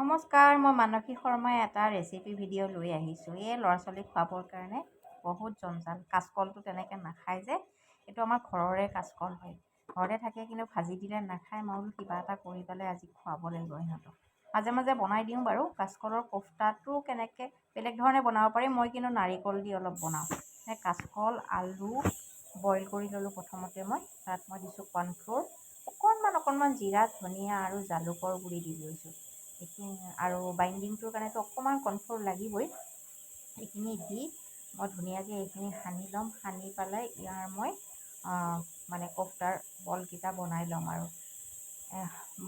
নমস্কাৰ, মই মানসী শৰ্মাই এটা ৰেচিপি ভিডিঅ' লৈ আহিছোঁ। এই ল'ৰা ছোৱালীক খুৱাবৰ কাৰণে বহুত জঞ্জাল। কাচকলটো তেনেকৈ নাখায় যে, এইটো আমাৰ ঘৰৰে কাচকল হয়। ঘৰতে থাকে কিন্তু ভাজি দিলে নাখায়। মই বোলো কিবা এটা কৰি পেলাই আজি খুৱাব লাগিব সিহঁতক। মাজে মাজে বনাই দিওঁ বাৰু। কাচকলৰ কোফটাটো কেনেকৈ বেলেগ ধৰণে বনাব পাৰি, মই কিন্তু নাৰিকল দি অলপ বনাওঁ। কাচকল আলু বইল কৰি ল'লোঁ প্ৰথমতে। তাত মই দিছোঁ কৰ্ণফ্ল'ৰ, অকণমান জিৰা ধনিয়া আৰু জালুকৰ গুড়ি দি লৈছোঁ। এইখিনি আৰু বাইণ্ডিংটোৰ কাৰণেতো অকণমান কৰ্ণফ্ল'ৰ লাগিবই। এইখিনি দি মই ধুনীয়াকৈ এইখিনি সানি ল'ম। সানি পেলাই ইয়াৰ মই কোফটাৰ বলকেইটা বনাই ল'ম। আৰু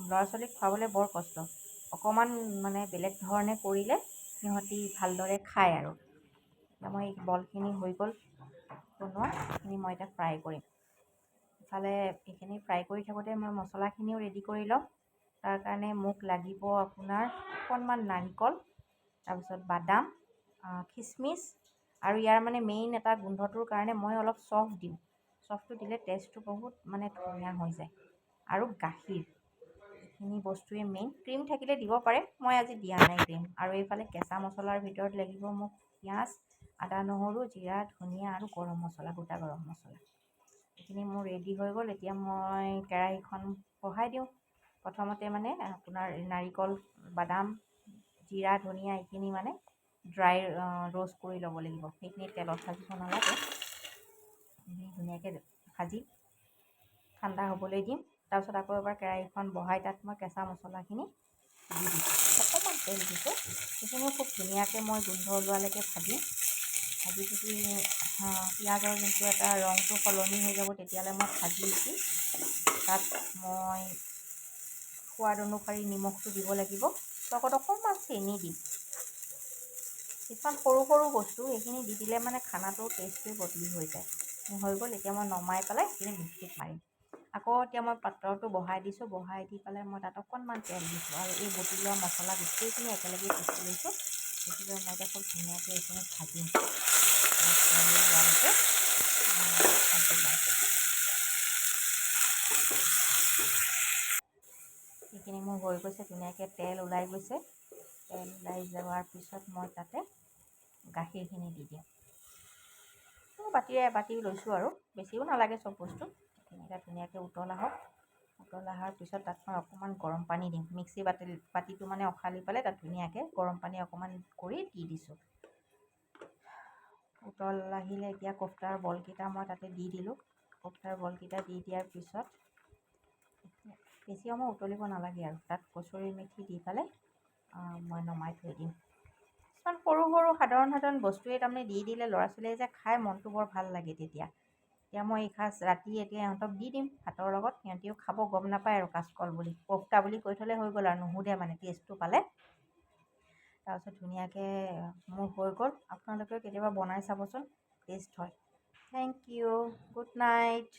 ল'ৰা ছোৱালীক খুৱাবলৈ বৰ কষ্ট। অকণমান বেলেগ ধৰণে কৰিলে সিহঁতি ভালদৰে খায়। আৰু এতিয়া মই এই বলখিনি হৈ গ'ল বনোৱা। এইখিনি মই এতিয়া ফ্ৰাই কৰিম। ইফালে এইখিনি ফ্ৰাই কৰি থাকোঁতে মই মছলাখিনিও ৰেডি কৰি ল'ম। তাৰ কাৰণে মোক লাগিব আপোনাৰ অকণমান নাৰিকল, তাৰপিছত বাদাম, খিচমিচ, আৰু ইয়াৰ মেইন এটা গোন্ধটোৰ কাৰণে মই অলপ চফ দিওঁ। চফটো দিলে টেষ্টটো বহুত ধুনীয়া হৈ যায়। আৰু গাখীৰ, এইখিনি বস্তুৱে মেইন। ক্ৰীম থাকিলে দিব পাৰে, মই আজি দিয়া নাই ক্ৰীম। আৰু এইফালে কেঁচা মছলাৰ ভিতৰত লাগিব মোক পিঁয়াজ, আদা নহৰু, জিৰা ধনিয়া আৰু গৰম মছলা, গোটা গৰম মছলা। এইখিনি মোৰ ৰেডি হৈ গ'ল। এতিয়া মই কেৰাহীখন বহাই দিওঁ। প্ৰথমতে আপোনাৰ নাৰিকল, বাদাম, জিৰা ধনিয়া এইখিনি ড্ৰাই ৰ'ষ্ট কৰি ল'ব লাগিব। সেইখিনি তেলত ভাজিব নালাগে। এইখিনি ধুনীয়াকৈ ভাজি ঠাণ্ডা হ'বলৈ দিম। তাৰপিছত আকৌ এবাৰ কেৰাহীখন বহাই তাত মই কেঁচা মছলাখিনি দি দিছোঁ। অকণমান তেল দিছোঁ। সেইখিনিও খুব ধুনীয়াকৈ মই গোন্ধ ওলোৱালৈকে ভাজিম। ভাজি পিঁয়াজৰ যোনটো এটা ৰংটো সলনি হৈ যাব, তেতিয়ালৈ মই ভাজি উঠি তাত মই সোৱাদ অনুসৰি নিমখটো দিব লাগিব। লগত অকণমান চেনি দিম। কিছুমান সৰু সৰু বস্তু এইখিনি দি দিলে খানাটোৰ টেষ্টটোৱে বদলি হৈ যায়। হৈ গ'ল। এতিয়া মই নমাই পেলাই সেইখিনি মিক্সিত মাৰিম। আকৌ এতিয়া মই পাত্ৰটো বহাই দিছোঁ। বহাই দি পেলাই মই তাত অকণমান তেল দিছোঁ। আৰু এই বটি লোৱা মছলা গোটেইখিনি একেলগে পিচি লৈছোঁ। পিচি লৈ মই এতিয়া খুব ধুনীয়াকৈ এইখিনি ভাজিম। তেল ওলোৱালৈকে ভাজি লওঁ। সেইখিনি মোৰ হৈ গৈছে। ধুনীয়াকৈ তেল ওলাই গৈছে। তেল ওলাই যোৱাৰ পিছত মই তাতে গাখীৰখিনি দি দিম। বাতি লৈছোঁ আৰু বেছিও নালাগে চব বস্তু। এনেকৈ ধুনীয়াকৈ উতল আহক। উতল অহাৰ পিছত তাত মই অকণমান গৰম পানী দিম। মিক্সি বাতিটো অখালি পেলাই তাত ধুনীয়াকৈ গৰম পানী অকণমান কৰি দি দিছোঁ। উতল আহিলে এতিয়া কোফটাৰ বলকেইটা মই তাতে দি দিলোঁ। কোফটাৰ বলকেইটা দি দিয়াৰ পিছত বেছি সময় উতলিব নালাগে। আৰু তাত কচুৰি মেথি দি পেলাই মই নমাই থৈ দিম। কিছুমান সৰু সৰু সাধাৰণ বস্তুৱে দি দিলে ল'ৰা ছোৱালীয়ে যে খাই মনটো বৰ ভাল লাগে তেতিয়া। এতিয়া মই এসাঁজ ৰাতি এতিয়া সিহঁতক দি দিম ভাতৰ লগত। সিহঁতিও খাব, গম নাপায় আৰু কাচকল বুলি। কোফটা বুলি কৈ থ'লে হৈ গ'ল আৰু নুসুধে টেষ্টটো পালে। তাৰপিছত ধুনীয়াকৈ মোৰ হৈ গ'ল। আপোনালোকেও কেতিয়াবা বনাই চাবচোন, টেষ্ট হয়। Thank you. Good night.